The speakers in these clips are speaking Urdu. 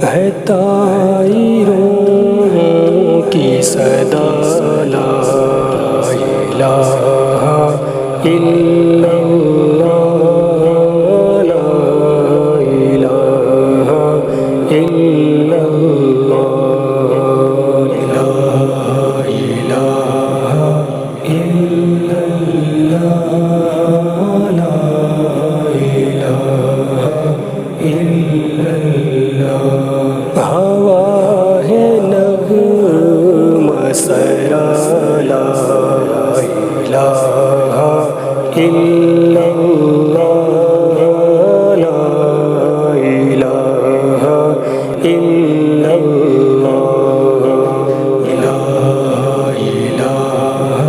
ہے طائروں کی صدا لا الہ الا اللہ لا الہ الا اللہ لا الہ الا اللہ لا الہ الا اللہ ہوا ہے نغمہ سرا لا الہ الا اللہ لا الہ الا اللہ لا الہ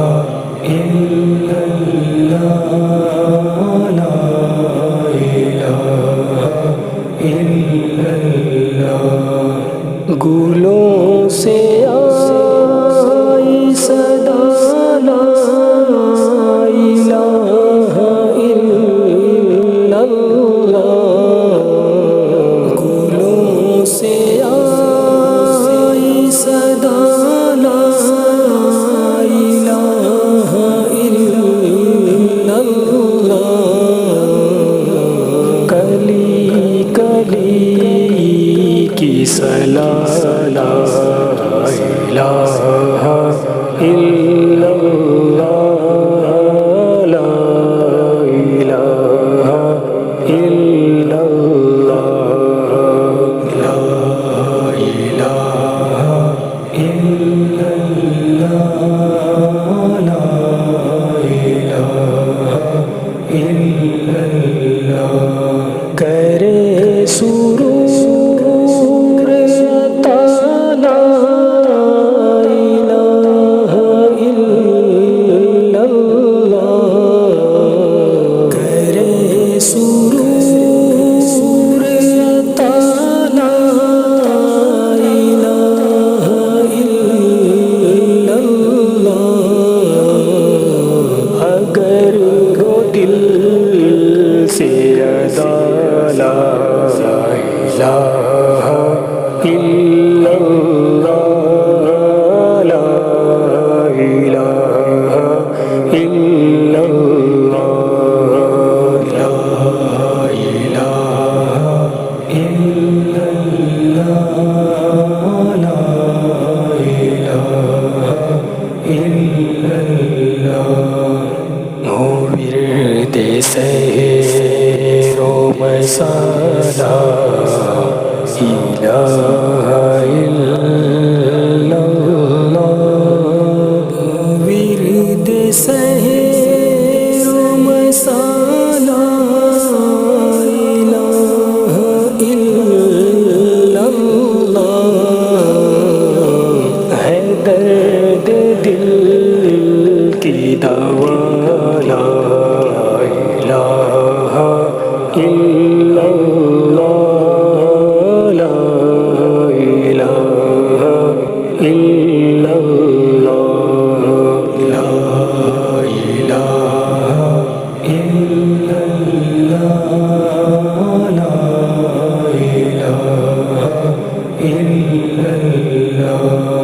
الا اللہ لا الہ الا اللہ گلوں سے آئی صدا لا الہ الا اللہ گلوں سے آئی صدا لا الہ الا اللہ کلی کلی کی صلاح لا الہ الا اللہ لا الہ الا اللہ لا الہ الا اللہ لا الہ الا اللہ کرے سرور عطا لا الہ الا اللہ کرے سرور عطا لا الہ الا اللہ اگر وہ دل سے ادا لا الہ الا اللہ لا الہ الا اللہ لا الہ الا اللہ لا الہ الا اللہ ہو ورد سحر و مسالا الہ الا اللہ ورد سحر و مسالا الہ الا اللہ ہے درد دل کی دوا لا الہ الا اللہ لا الہ الا اللہ لا الہ الا اللہ لا الہ الا اللہ